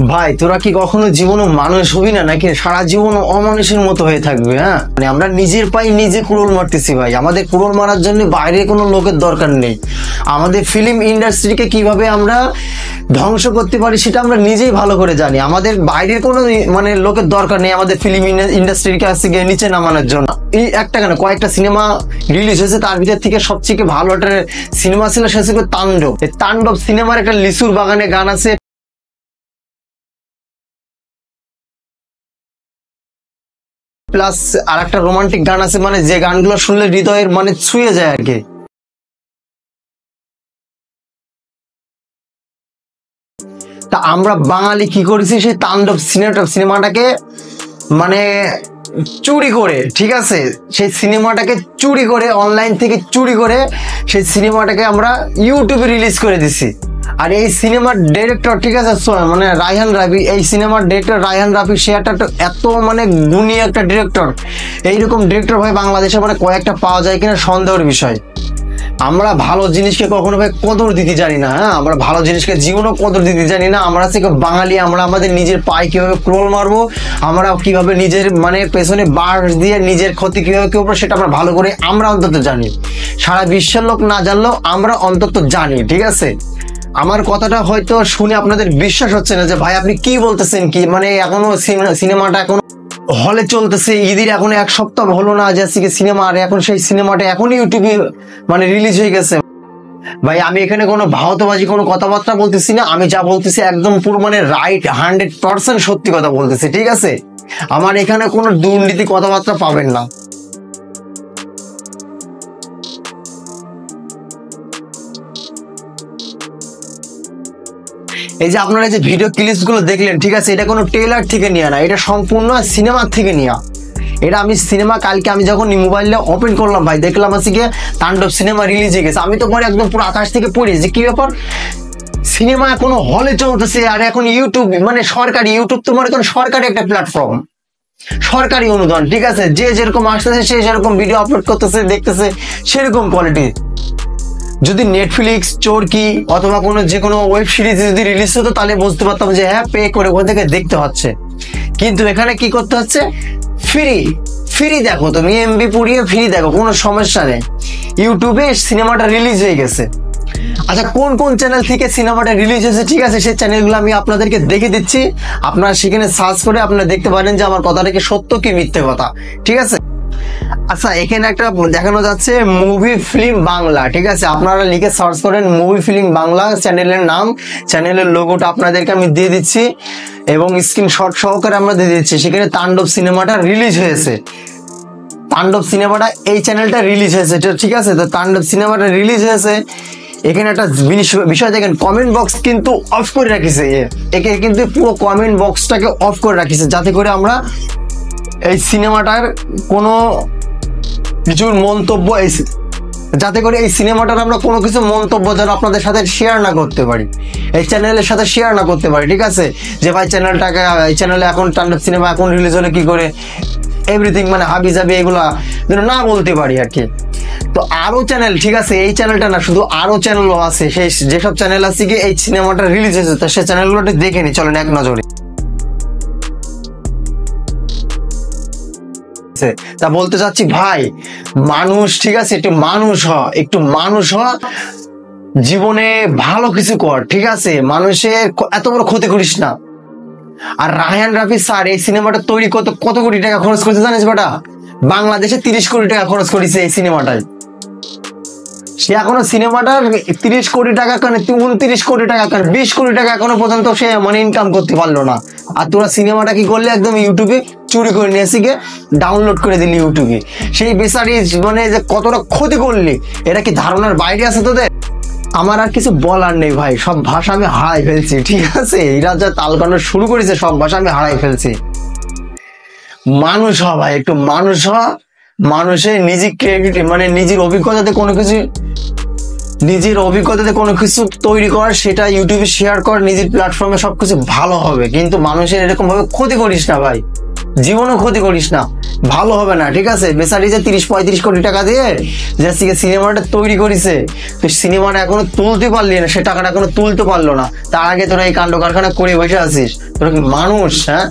ভাই তোরা কি কখনো জীবনে মানুষ হবি না নাকি সারা জীবন অমানুষের মতো হয়ে থাকবে? হ্যাঁ, মানে আমরা নিজের পাই নিজে কুড়োল মারতেছি ভাই। আমাদের কুড়োল মারার জন্য বাইরে কোনো লোকের দরকার নেই। আমাদের ফিল্ম ইন্ডাস্ট্রিকে কিভাবে আমরা ধ্বংস করতে পারি সেটা আমরা নিজেই ভালো করে জানি। আমাদের বাইরের কোনো মানে লোকের দরকার নেই আমাদের ফিল্ম ইন্ডাস্ট্রির কাছ থেকে নিচে নামানোর জন্য। এই একটা কেন কয়েকটা সিনেমা রিলিজ হয়েছে, তার ভিতর থেকে সবচেয়ে ভালো একটা সিনেমা ছিল সে ছিল তাণ্ডব। এই তাণ্ডব সিনেমার একটা লিচুর বাগানে গান আছে, প্লাস আর একটা রোমান্টিক গান আছে, মানে যে গানগুলো শুনলে হৃদয়ের মানে ছুঁয়ে যায় আর কি। তা আমরা বাঙালি কি করেছি, সেই তাণ্ডব সিনেমাটাকে মানে চুরি করে, ঠিক আছে, সেই সিনেমাটাকে চুরি করে অনলাইন থেকে চুরি করে সেই সিনেমাটাকে আমরা ইউটিউবে রিলিজ করে দিছি। আর এই সিনেমার ডিরেক্টর, ঠিক আছে, মানে রায়হান রাফি, এই সিনেমার ডিরেক্টর রায়হান রাফি, সে একটা এত মানে গুণী একটা ডিরেক্টর। এইরকম ডিরেক্টর ভাই বাংলাদেশে মানে কয়েকটা পাওয়া যায় কিনা সন্দেহের বিষয়। আমরা ভালো জিনিসকে কখনো ভাই কদর দিতে জানি না। হ্যাঁ, আমরা ভালো জিনিসকে জীবনও কদর দিতে জানি না। আমরা থেকে বাঙালি, আমরা আমাদের নিজের পায়ে কিভাবে ক্রোল মারবো, আমরা কিভাবে নিজের মানে পেছনে বাঁশ দিয়ে নিজের ক্ষতি কিভাবে করবো সেটা আমরা ভালো করে আমরা অন্তত জানি। সারা বিশ্বের লোক না জানলেও আমরা অন্তত জানি, ঠিক আছে। আমার কথাটা হয়তো শুনে আপনাদের বিশ্বাস হচ্ছে না যে ভাই আপনি কি বলতেছেন, কি মানে এখনো সিনেমাটা এখনো হলে চলতেছে, ঈদের এখনো এক সপ্তাহ হলো না যে আজকে সিনেমা, আর এখন সেই সিনেমাটা এখনই ইউটিউবে মানে রিলিজ হয়ে গেছে। ভাই আমি এখানে কোনো ভাওতাবাজি কোনো কথাবার্তা বলতেছি না, আমি যা বলতেছি একদম পুরো মানে রাইট 100% সত্যি কথা বলতেছি, ঠিক আছে। আমার এখানে কোনো দুর্নীতি কথাবার্তা পাবেন না। এই যে আপনারা যে ভিডিও ক্লিপস গুলো দেখলেন, ঠিক আছে, এটা কোনো ট্রেলার থেকে নিয়ে না, এটা সম্পূর্ণ সিনেমার থেকে নিয়ে। এটা আমি সিনেমা কালকে আমি যখন মোবাইলটা ওপেন করলাম ভাই, দেখলাম আজকে তাণ্ডব সিনেমা রিলিজ হয়ে গেছে। আমি তো পরে একদম পুরো আকাশ থেকে পড়ি যে কি ব্যাপার, সিনেমা এখনো হলে চলতেছে আর এখন ইউটিউব মানে সরকারি ইউটিউব তো মনে করেন সরকারি একটা প্ল্যাটফর্ম, সরকারি অনুদান, ঠিক আছে। যে যেরকম আসতেছে সে সেরকম ভিডিও আপলোড করতেছে, দেখতেছে সেরকম কোয়ালিটি। যদি নেটফ্লিক্স, চরকি অথবা কোনো যে কোনো ওয়েব সিরিজ যদি রিলিজ হতো তাহলে বুঝতে পারতাম যে হ্যাঁ পে করে ওখান থেকে দেখতে হচ্ছে। কিন্তু এখানে কি করতে হচ্ছে, ফ্রি দেখো, তুমি এমবি পুড়িয়ে ফ্রি দেখো, কোনো সমস্যা নেই। ইউটিউবে সিনেমাটা রিলিজ হয়ে গেছে। আচ্ছা, কোন কোন চ্যানেল থেকে সিনেমাটা রিলিজ হয়েছে, ঠিক আছে, সেই চ্যানেলগুলো আমি আপনাদেরকে দেখে দিচ্ছি। আপনারা সেখানে সার্চ করে আপনারা দেখতে পারেন যে আমার কথাটা কি সত্য কি মিথ্যে কথা, ঠিক আছে। আচ্ছা, এখানে একটা দেখানো যাচ্ছে মুভি ফিল্ম বাংলা, ঠিক আছে। আপনারা লিখে সার্চ করেন মুভি ফিল্ম বাংলা, চ্যানেলের নাম, চ্যানেলের লোগোটা আপনাদেরকে আমি দিয়ে দিচ্ছি এবং স্ক্রিনশট সহকারে আমরা দিয়ে দিচ্ছি। সেখানে তাণ্ডব সিনেমাটা রিলিজ হয়েছে, তাণ্ডব সিনেমাটা এই চ্যানেলটা রিলিজ হয়েছে, ঠিক আছে। তো তাণ্ডব সিনেমাটা রিলিজ হয়েছে। এখানে একটা বিষয় দেখেন, কমেন্ট বক্স কিন্তু অফ করে রাখিছে, একে কিন্তু পুরো কমেন্ট বক্সটাকে অফ করে রাখিছে, যাতে করে আমরা এই সিনেমাটার কোনো কিছুর মন্তব্য, যাতে করে এই সিনেমাটার আমরা কোনো কিছু মন্তব্য যেন আপনাদের সাথে শেয়ার না করতে পারি, এই চ্যানেলের সাথে শেয়ার না করতে পারি, ঠিক আছে। যে ভাই চ্যানেলটাকে, এই চ্যানেলে এখন তাণ্ডব সিনেমা এখন রিলিজ হলে কি করে এভরিথিং মানে হাবি জাবি এগুলা যেন না বলতে পারি আর কি। তো আরো চ্যানেল, ঠিক আছে, এই চ্যানেলটা না শুধু আরো চ্যানেলও আছে, সেই যেসব চ্যানেল আছে কি এই সিনেমাটা রিলিজ হয়েছে তো সেই চ্যানেলগুলোটা দেখে নি, চলেন এক নজরে। তা বলতে চাচ্ছি ভাই, মানুষ, ঠিক আছে, একটু মানুষ হ, জীবনে ভালো কিছু কর, ঠিক আছে, মানুষের এত বড় ক্ষতি করিস না। আর রায়হান রাফি স্যার এই সিনেমাটা তৈরি কত কোটি টাকা খরচ করেছে জানিস বেটা? বাংলাদেশে 30 কোটি টাকা খরচ করেছে এই সিনেমাটায়। সে এখনো সিনেমাটার 30 কোটি টাকা কেন, 29 কোটি টাকা কেন, 20 কোটি টাকা এখনো পর্যন্ত সে মানে ইনকাম করতে পারলো না। আর তোরা সিনেমাটা কি করলে, একদম ইউটিউবে চুরি করে নিয়ে এসে ডাউনলোড করে দিলি ইউটিউবে। সেই বেচারি মানে যে কতটা ক্ষতি করলি, এটা কি ধারণার বাইরে আছে তোদের? আমার আর কিছু বলার নেই ভাই, সব ভাষা আমি হারাই ফেলছি, ঠিক আছে। এরা যা তালকানো শুরু করেছে সব ভাষা আমি হারাই ফেলছি। মানুষ হ ভাই, একটু মানুষ হ, মানুষের নিজের ক্রেডিট মানে নিজের অভিজ্ঞতাতে কোনো কিছু তৈরি কর, সেটা ইউটিউবে শেয়ার কর, নিজের প্ল্যাটফর্মে সবকিছু ভালো হবে। কিন্তু মানুষের এরকম ভাবে ক্ষতি করিস না ভাই, জীবনও ক্ষতি করিস না। ভালো হবে না, ঠিক আছে? বেচারি যে 30-35 কোটি টাকা দিয়ে যে সিনেমাটা তৈরি করেছে, তো সিনেমাটা এখনো তুলতে পারলি না, সে টাকাটা এখনো তুলতে পারলো না, তার আগে তোরা এই কাণ্ড কারখানা করে বসে আছিস। তোরা কি মানুষ? হ্যাঁ,